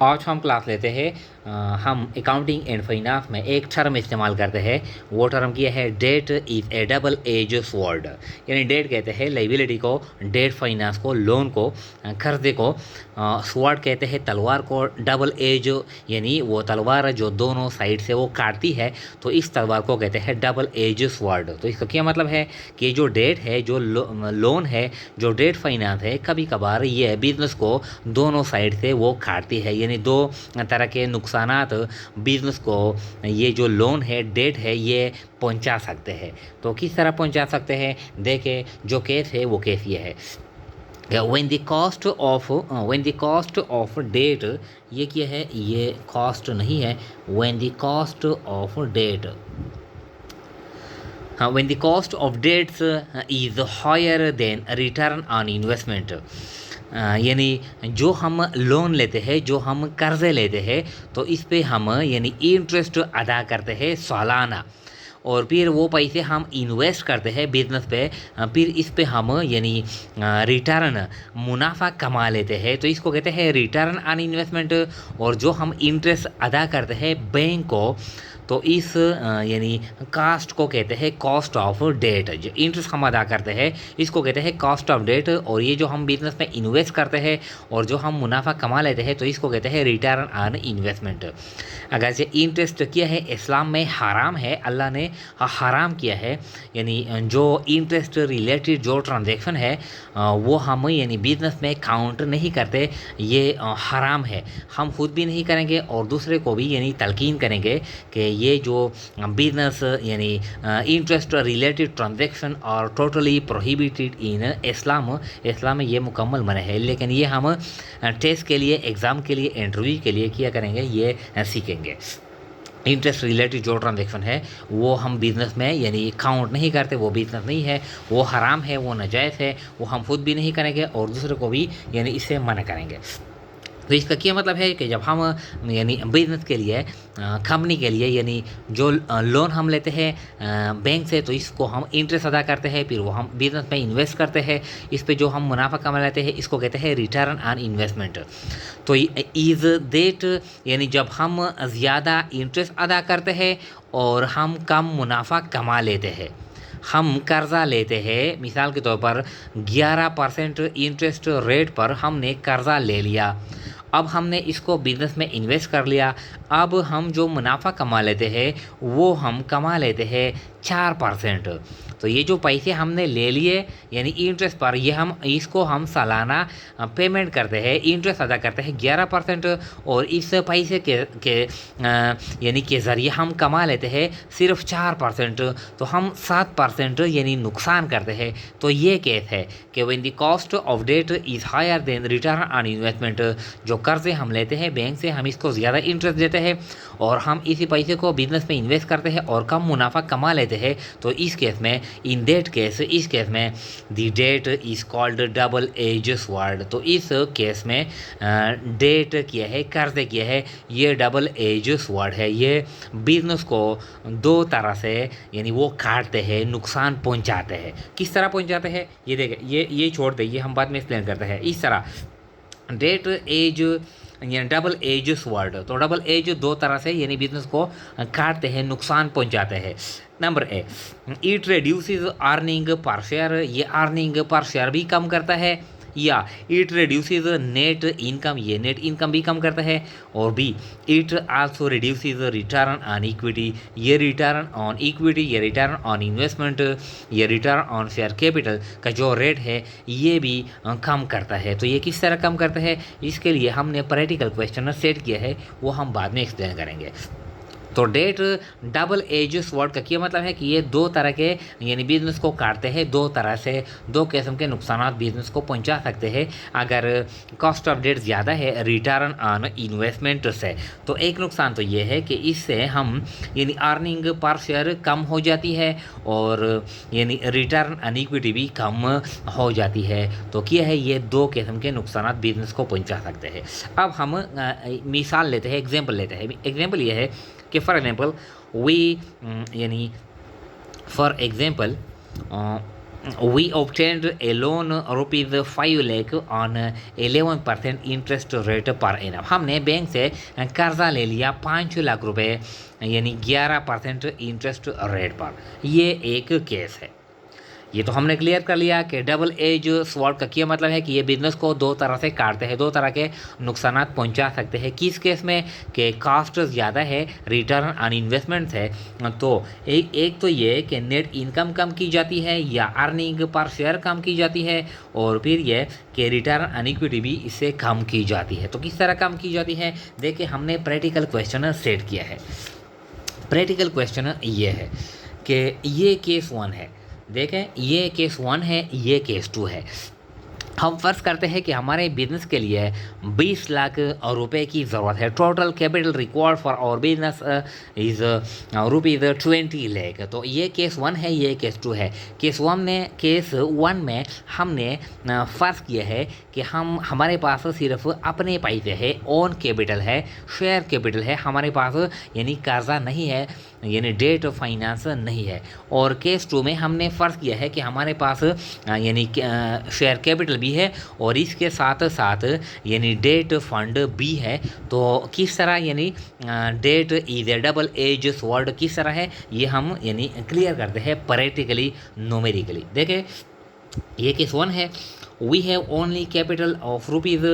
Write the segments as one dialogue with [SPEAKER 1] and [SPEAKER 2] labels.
[SPEAKER 1] आज हम क्लास लेते हैं। हम अकाउंटिंग एंड फाइनेंस में एक टर्म इस्तेमाल करते हैं। वो टर्म क्या है? Date is a double edge sword. यानी डेट कहते हैं लाइबिलिटी को, डेट फाइनेंस को, लोन को, कर्जे को। स्वॉर्ड कहते हैं तलवार को। डबल एज यानी वो तलवार जो दोनों साइड से वो काटती है, तो इस तलवार को कहते हैं डबल एज स्वॉर्ड। तो इसका क्या मतलब है कि जो डेट है, जो लोन है, जो डेट फाइनेंस है, कभी कभार ये बिजनेस को दोनों साइड से वो काटती है। यानी दो तरह के नुकसानात बिजनेस को ये जो लोन है, डेट है, ये पहुंचा सकते हैं। तो किस तरह पहुंचा सकते हैं? देखें, जो केस है वो केस ये है। when the cost of debt, ये क्या है? ये कॉस्ट नहीं है। when the cost of debt, when the cost of debts is higher than return on investment, यानी जो हम लोन लेते हैं, जो हम कर्जे लेते हैं, तो इस पे हम यानी इंटरेस्ट अदा करते हैं सालाना, और फिर वो पैसे हम इन्वेस्ट करते हैं बिजनेस पे, फिर इस पे हम यानी रिटर्न मुनाफा कमा लेते हैं। तो इसको कहते हैं रिटर्न ऑन इन्वेस्टमेंट। और जो हम इंटरेस्ट अदा करते हैं बैंक को, तो इस यानी कास्ट को कहते हैं कॉस्ट ऑफ डेट। जो इंटरेस्ट हम अदा करते हैं, इसको कहते हैं कॉस्ट ऑफ डेट। और ये जो हम बिजनेस में इन्वेस्ट करते हैं और जो हम मुनाफा कमा लेते हैं, तो इसको कहते हैं रिटर्न ऑन इन्वेस्टमेंट। अगर से इंटरेस्ट किया है, इस्लाम में हराम है, अल्लाह ने हराम किया है। यानी जो इंटरेस्ट रिलेटेड जो ट्रांजैक्शन है, वो हम यानी बिजनेस में काउंट नहीं करते। ये हराम है, हम खुद भी नहीं करेंगे और दूसरे को भी यानी तलकीन करेंगे कि ये जो बिजनेस यानी इंटरेस्ट रिलेटेड ट्रांजैक्शन और टोटली प्रोहिबिटेड इन इस्लाम। इस्लाम में ये मुकम्मल मना है, लेकिन ये हम टेस्ट के लिए, एग्ज़ाम के लिए, इंटरव्यू के लिए किया करेंगे, ये सीखेंगे। इंटरेस्ट रिलेटेड जो ट्रांजैक्शन है वो हम बिज़नेस में यानी काउंट नहीं करते, वो बिज़नेस नहीं है, वो हराम है, वो नाजायज़ है, वो हम खुद भी नहीं करेंगे और दूसरे को भी यानी इससे मना करेंगे। तो इसका क्या मतलब है कि जब हम यानी बिजनेस के लिए, कंपनी के लिए, यानी जो लोन हम लेते हैं बैंक से, तो इसको हम इंटरेस्ट अदा करते हैं, फिर वो हम बिजनेस में इन्वेस्ट करते हैं, इस पे जो हम मुनाफा कमा लेते हैं, इसको कहते हैं रिटर्न ऑन इन्वेस्टमेंट। तो इज़ देट यानी जब हम ज़्यादा इंटरेस्ट अदा करते हैं और हम कम मुनाफा कमा लेते हैं। हम कर्ज़ा लेते हैं, मिसाल के तौर पर 11% इंटरेस्ट रेट पर हमने कर्ज़ा ले लिया। अब हमने इसको बिज़नेस में इन्वेस्ट कर लिया। अब हम जो मुनाफा कमा लेते हैं, वो हम कमा लेते हैं 4%। तो ये जो पैसे हमने ले लिए यानी इंटरेस्ट पर, ये हम इसको हम सालाना पेमेंट करते हैं, इंटरेस्ट अदा करते हैं 11%। और इस पैसे के यानी के ज़रिए हम कमा लेते हैं सिर्फ 4%। तो हम 7% यानी नुकसान करते हैं। तो ये केस है कि when the cost of debt is higher than return on investment. जो कर्जे हम लेते हैं बैंक से, हम इसको ज़्यादा इंटरेस्ट देते हैं और हम इसी पैसे को बिजनेस में इन्वेस्ट करते हैं और कम मुनाफा कमा लेते हैं। तो इस केस में, इन दैट केस, इस केस में the that is called double edge sword. तो इस केस में डेट किया है, कर्जे किया है, ये डबल एज स्वॉर्ड है। ये बिजनेस को दो तरह से यानी वो काटते हैं, नुकसान पहुंचाते हैं। किस तरह पहुंचाते हैं ये देखें, ये छोड़ दे, ये हम बाद में एक्सप्लेन करते हैं। इस तरह डेट एज यानी डबल एज स्वॉर्ड। तो डबल एज दो तरह से यानी बिजनेस को काटते हैं, नुकसान पहुंचाते हैं। Number A, it reduces earning per share. ये अर्निंग पर शेयर भी कम करता है। या इट रिड्यूसेस नेट इनकम, ये नेट इनकम भी कम करता है। और B, it also reduces return on equity. ये रिटर्न ऑन इक्विटी, ये रिटर्न ऑन इन्वेस्टमेंट, ये रिटर्न ऑन शेयर कैपिटल का जो रेट है, ये भी कम करता है। तो ये किस तरह कम करता है, इसके लिए हमने प्रैक्टिकल क्वेश्चन सेट किया है, वो हम बाद में एक्सप्लेन करेंगे। तो डेट डबल एज स्वॉर्ड का क्या मतलब है कि ये दो तरह के यानी बिजनेस को काटते हैं, दो तरह से, दो किस्म के नुकसान बिजनेस को पहुंचा सकते हैं अगर कॉस्ट ऑफ डेट ज़्यादा है रिटर्न ऑन इन्वेस्टमेंट से। तो एक नुकसान तो ये है कि इससे हम यानी अर्निंग पर शेयर कम हो जाती है और यानी रिटर्न ऑन इक्विटी भी कम हो जाती है। तो क्या है, ये दो किस्म के नुकसान बिजनेस को पहुँचा सकते हैं। अब हम मिसाल लेते हैं, एग्जाम्पल लेते हैं। एग्जाम्पल ये है कि फॉर एग्जाम्पल वी यानी for example we obtained a loan rupees 5 lakh on 11% interest rate per annum. हमने बैंक से कर्जा ले लिया 5 लाख रुपए यानी 11% इंटरेस्ट रेट पर। ये एक केस है। ये तो हमने क्लियर कर लिया कि डबल एज स्वॉर्ड का क्या मतलब है कि ये बिजनेस को दो तरह से काटते हैं, दो तरह के नुकसान पहुंचा सकते हैं। किस केस में कि कास्ट ज़्यादा है, रिटर्न ऑन इन्वेस्टमेंट है, तो एक तो ये कि नेट इनकम कम की जाती है या अर्निंग पर शेयर कम की जाती है, और फिर ये कि रिटर्न ऑन इक्विटी भी इससे कम की जाती है। तो किस तरह कम की जाती है, देखिए हमने प्रैक्टिकल क्वेश्चन सेट किया है। प्रैक्टिकल क्वेश्चन ये है कि ये केस 1 है, देखें ये केस 1 है, ये केस 2 है। हम फर्ज करते हैं कि हमारे बिजनेस के लिए 20 लाख रुपए की ज़रूरत है। Total capital required for our business is rupees 20 lakh. तो ये केस 1 है, ये केस 2 है। केस 1 में हमने फर्ज किया है कि हमारे पास सिर्फ अपने पैसे है, ओन कैपिटल है, शेयर कैपिटल है हमारे पास, यानी कर्जा नहीं है, यानी डेट फाइनेंस नहीं है। और केस 2 में हमने फ़र्ज किया है कि हमारे पास यानी शेयर कैपिटल भी है और इसके साथ साथ यानी डेट फंड भी है। तो किस तरह यानी debt is a double edge sword किस तरह है, ये हम यानी क्लियर करते हैं प्रैक्टिकली न्यूमेरिकली। देखें ये केस 1 है, we have only capital of rupees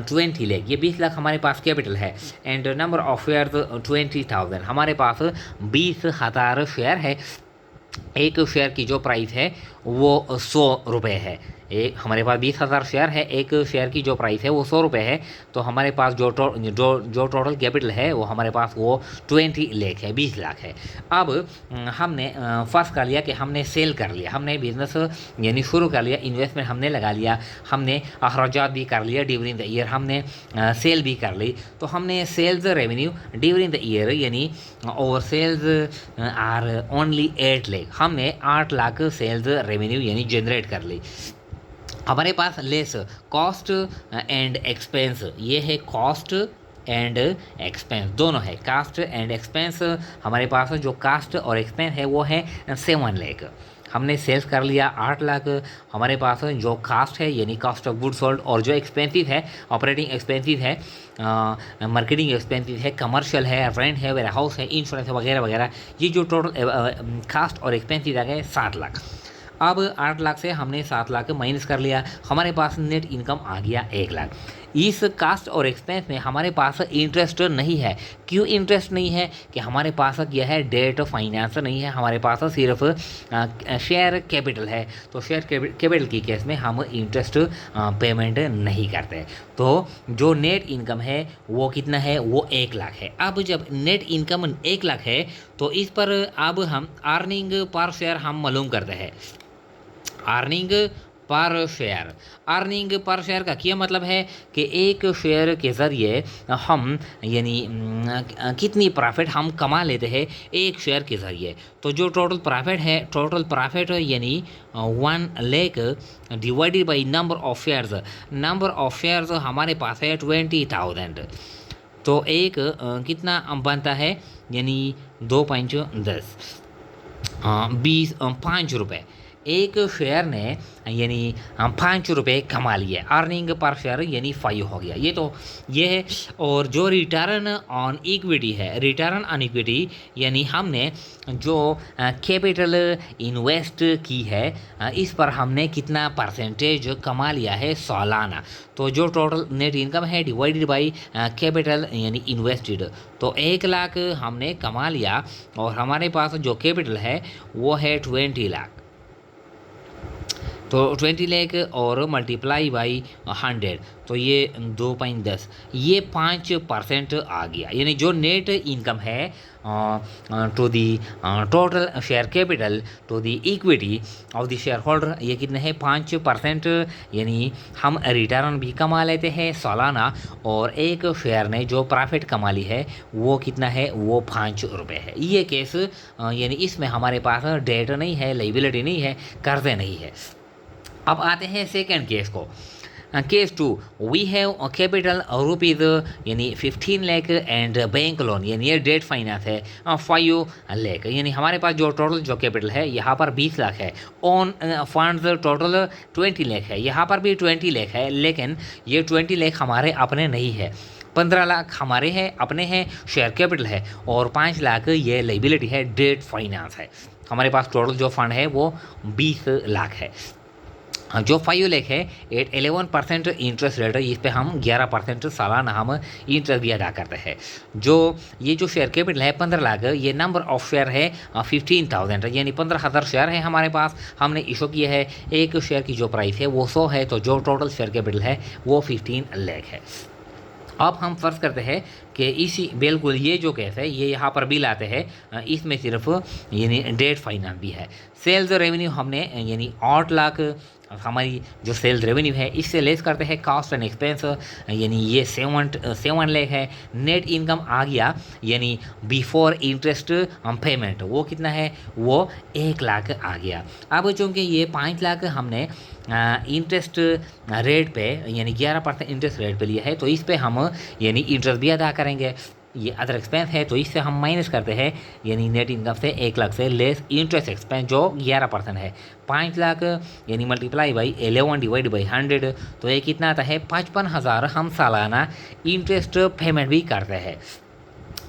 [SPEAKER 1] 20 lakh, ये 20 लाख हमारे पास कैपिटल है, एंड नंबर ऑफ शेयर 20,000, हमारे पास 20,000 शेयर है। एक शेयर की जो प्राइस है वो 100 रुपये है। एक हमारे पास 20,000 शेयर है, एक शेयर की जो प्राइस है वो 100 रुपये है। तो हमारे पास जो टोटल कैपिटल है वो हमारे पास वो 20 लाख है, 20 लाख है। अब हमने फर्स्ट कर लिया कि हमने सेल कर लिया, हमने बिजनेस यानी शुरू कर लिया, इन्वेस्टमेंट हमने लगा लिया, हमने अखराजात भी कर लिया ड्यूरिंग द ईयर, हमने सेल भी कर ली। तो हमने sales revenue during the year यानी और सेल्स आर ओनली 8 लाख, हमने 8 लाख सेल्स रेवेन्यू यानी जनरेट कर ली। हमारे पास लेस कॉस्ट एंड एक्सपेंस, ये है कॉस्ट एंड एक्सपेंस दोनों है, कास्ट एंड एक्सपेंस। हमारे पास जो कास्ट और एक्सपेंस है वो है 7 लाख। हमने सेल्स कर लिया 8 लाख। हमारे पास जो कास्ट है यानी कास्ट ऑफ गुड सोल्ड, और जो एक्सपेंसिव है ऑपरेटिंग एक्सपेंसिव है, मार्केटिंग एक्सपेंसिव है, कमर्शियल है, रेंट है, वेयर हाउस है, इंश्योरेंस वगैरह वगैरह, ये जो टोटल कास्ट और एक्सपेंसिव आ गए 7 लाख। अब 8 लाख से हमने 7 लाख माइनस कर लिया, हमारे पास नेट इनकम आ गया 1 लाख। इस कास्ट और एक्सपेंस में हमारे पास इंटरेस्ट नहीं है। क्यों इंटरेस्ट नहीं है कि हमारे पास क्या है, डेट फाइनेंस नहीं है, हमारे पास सिर्फ शेयर कैपिटल है। तो शेयर कैपिटल की केस में हम इंटरेस्ट पेमेंट नहीं करते। तो जो नेट इनकम है वो कितना है, वो 1 लाख है। अब जब नेट इनकम 1 लाख है तो इस पर अब हम अर्निंग पर शेयर हम मालूम करते हैं। Earning per share, earning per share का क्या मतलब है कि एक शेयर के ज़रिए हम यानी कितनी प्रॉफिट हम कमा लेते हैं एक शेयर के ज़रिए। तो जो टोटल प्रॉफिट है, टोटल प्रॉफिट यानी 1 lakh divided by number of shares, number of shares हमारे पास है 20,000। तो एक कितना बनता है यानी 2.10 5 रुपये। एक शेयर ने यानी 5 रुपये कमा लिए, अर्निंग पर शेयर यानी 5 हो गया। ये है। और जो रिटर्न ऑन इक्विटी है, रिटर्न ऑन इक्विटी यानी हमने जो कैपिटल इन्वेस्ट की है इस पर हमने कितना परसेंटेज कमा लिया है सालाना। तो जो टोटल नेट इनकम है डिवाइडेड बाई कैपिटल यानी इन्वेस्टेड, तो 1 लाख हमने कमा लिया और हमारे पास जो कैपिटल है वो है 20 लाख। तो 20 लाख और मल्टीप्लाई बाई 100, तो ये 2.10, ये 5% आ गया। यानी जो नेट इनकम है to the total share capital to the equity of the share holder, ये कितने हैं 5%। यानी हम रिटर्न भी कमा लेते हैं सालाना, और एक शेयर ने जो प्रॉफिट कमा ली है वो कितना है, वो 5 रुपये है। ये केस यानी इसमें हमारे पास डेट नहीं है, लायबिलिटी नहीं है, कर्जे नहीं है। अब आते हैं सेकेंड केस को। Case 2 we have capital rupees यानी 15 लाख एंड बैंक लोन यानी ये डेट फाइनेंस है 5 लाख, यानी हमारे पास जो टोटल जो कैपिटल है यहाँ पर 20 लाख है, ऑन फंड्स टोटल 20 लाख है, यहाँ पर भी 20 लाख है, लेकिन ये 20 लाख हमारे अपने नहीं है, 15 लाख हमारे हैं अपने हैं, शेयर कैपिटल है, और 5 लाख ये लाइबिलिटी है, डेट फाइनेंस है। हमारे पास टोटल जो फंड है वो 20 लाख है। जो 5 लाख है एट 11% इंटरेस्ट रेट है, इस पे हम 11% सालाना हम इंटरेस्ट भी अदा करते हैं। जो ये जो शेयर कैपिटल है 15 लाख, ये नंबर ऑफ शेयर है 15,000, यानी 15,000 शेयर है हमारे पास, हमने इशू किया है। एक शेयर की जो प्राइस है वो 100 है, तो जो टोटल शेयर कैपिटल है वो 15 लाख है। अब हम फर्ज करते हैं कि इसी बिल्कुल ये जो केस है ये यहाँ पर बिल आते हैं, इसमें सिर्फ यानी डेट फाइनेंस भी है। सेल्स रेवेन्यू हमने यानी 8 लाख हमारी जो सेल्स रेवेन्यू है इससे लेस करते हैं कॉस्ट एंड एक्सपेंस, यानी ये 7 लाख है। नेट इनकम आ गया यानी बिफोर इंटरेस्ट पेमेंट, वो कितना है, वो 1 लाख आ गया। अब चूँकि ये 5 लाख हमने इंटरेस्ट रेट पे यानी 11% इंटरेस्ट रेट पे लिया है, तो इस पे हम यानी इंटरेस्ट भी अदा करेंगे। ये अदर एक्सपेंस है तो इससे हम माइनस करते हैं, यानी नेट इनकम से 1 लाख से लेस इंटरेस्ट एक्सपेंस जो 11% है। 5 लाख यानी मल्टीप्लाई बाई 11 डिवाइड बाई 100, तो ये कितना आता है 55,000 हम सालाना इंटरेस्ट पेमेंट भी करते हैं।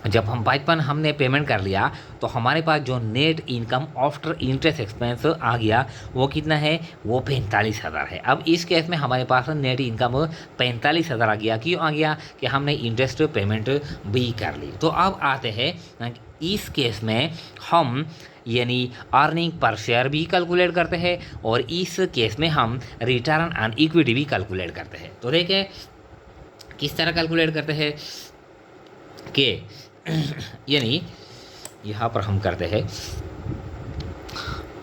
[SPEAKER 1] जब हम 55 हमने पेमेंट कर लिया तो हमारे पास जो net income after interest expense आ गया वो कितना है, वो 45,000 है। अब इस केस में हमारे पास नेट इनकम 45,000 आ गया। क्यों आ गया कि हमने इंटरेस्ट पेमेंट भी कर ली। तो अब आते हैं इस केस में हम यानी अर्निंग पर शेयर भी कैलकुलेट करते हैं, और इस केस में हम रिटर्न ऑन इक्विटी भी कैलकुलेट करते हैं। तो देखें किस तरह कैलकुलेट करते हैं कि यानी यहाँ पर हम करते हैं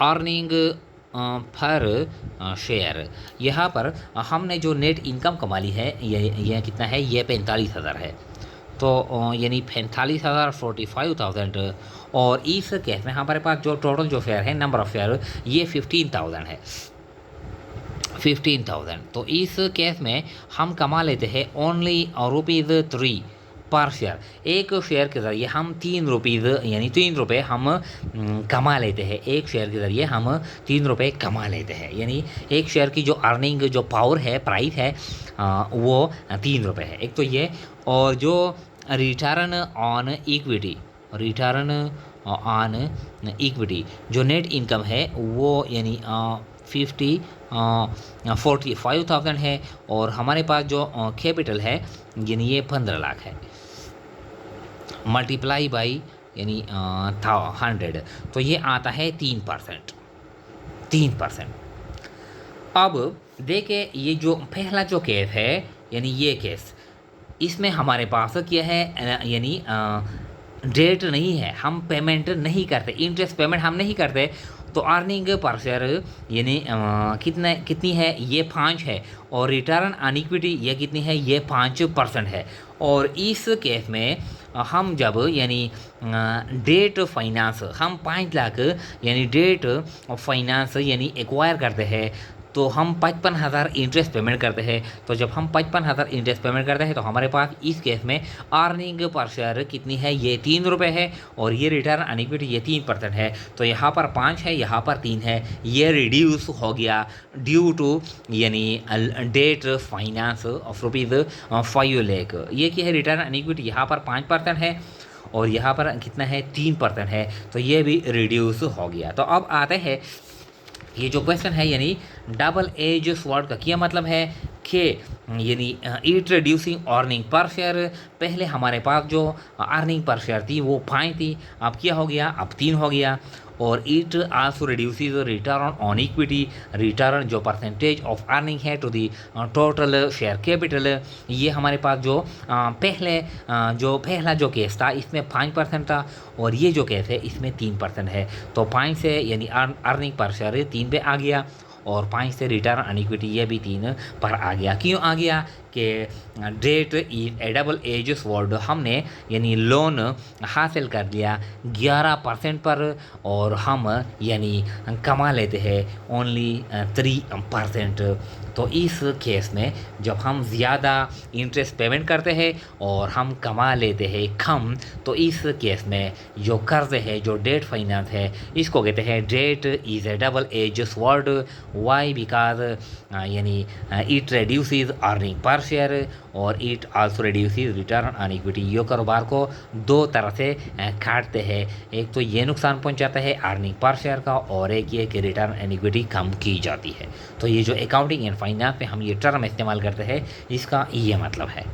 [SPEAKER 1] अर्निंग पर शेयर। यहाँ पर हमने जो नेट इनकम कमा ली है ये कितना है, ये 45,000 है। तो यानी 45,000 45,000, और इस केस में हमारे पास जो टोटल जो शेयर है नंबर ऑफ शेयर ये 15,000 है, 15,000। तो इस केस में हम कमा लेते हैं ओनली ₹3 पर शेयर। एक शेयर के ज़रिए हम 3 रुपीज़ यानी 3 रुपये हम कमा लेते हैं। एक शेयर के ज़रिए हम 3 रुपये कमा लेते हैं, यानी एक शेयर की जो अर्निंग जो पावर है प्राइस है वो 3 रुपये है। एक तो ये, और जो return on equity, return on equity जो नेट इनकम है वो यानी 45,000 है, और हमारे पास जो कैपिटल है यानी ये 15 लाख है, मल्टीप्लाई बाई यानी 100, तो ये आता है 3%। अब देखें ये जो पहला जो केस है यानी ये केस, इसमें हमारे पास क्या है यानी डेट नहीं है, हम पेमेंट नहीं करते, इंटरेस्ट पेमेंट हम नहीं करते। तो अर्निंग पर शेयर यानी कितनी है, ये 5 है, और रिटर्न ऑन इक्विटी ये कितनी है, ये 5% है। और इस केस में हम जब यानी डेट फाइनेंस हम 5 लाख यानी डेट फाइनेंस यानी एक्वायर करते हैं, तो हम 55,000 इंटरेस्ट पेमेंट करते हैं। तो जब हम 55,000 इंटरेस्ट पेमेंट करते हैं तो हमारे पास इस केस में अर्निंग पर शेयर कितनी है, ये 3 रुपये है, और ये रिटर्न ऑन इक्विटी ये 3% है। तो यहाँ पर 5 है, यहाँ पर 3 है, ये रिड्यूस हो गया ड्यू टू यानी डेट फाइनेंस ऑफ ₹5 लाख। ये क्या है, रिटर्न ऑन इक्विटी यहाँ पर 5% है, और यहाँ पर कितना है 3% है, तो ये भी रिड्यूस हो गया। तो अब आते हैं ये जो क्वेश्चन है यानी डबल एज स्वॉर्ड का क्या मतलब है कि यानी it reducing earning per share. पहले हमारे पास जो अर्निंग पर शेयर थी वो 5 थी, अब क्या हो गया, अब 3 हो गया। और it also reduces return on equity, return जो परसेंटेज ऑफ अर्निंग है to the total share capital. ये हमारे पास जो पहला जो केस था इसमें 5% था, और ये जो केस है इसमें 3% है। तो 5 से यानी अर्निंग पर शेयर 3 पे आ गया, और 5 से रिटर्न ऑन इक्विटी ये भी 3 पर आ गया। क्यों आ गया कि डेट इज ए डबल एजेस वर्ड हमने यानी लोन हासिल कर लिया 11% पर और हम यानी कमा लेते हैं ओनली 3%। तो इस केस में जब हम ज़्यादा इंटरेस्ट पेमेंट करते हैं और हम कमा लेते हैं कम, तो इस केस में जो कर्ज है, जो डेट फाइनेंस है, इसको कहते हैं डेट इज़ ए डबल एजेस वर्ड। वाई बिकॉज यानी it reduces earning per share और it also reduces return on equity. ये कारोबार को दो तरह से काटते हैं, एक तो ये नुकसान पहुंचाता है अर्निंग पर शेयर का, और एक ये कि रिटर्न ऑन इक्विटी कम की जाती है। तो ये जो अकाउंटिंग एंड फाइनेंस में हम ये टर्म इस्तेमाल करते हैं, इसका ये मतलब है।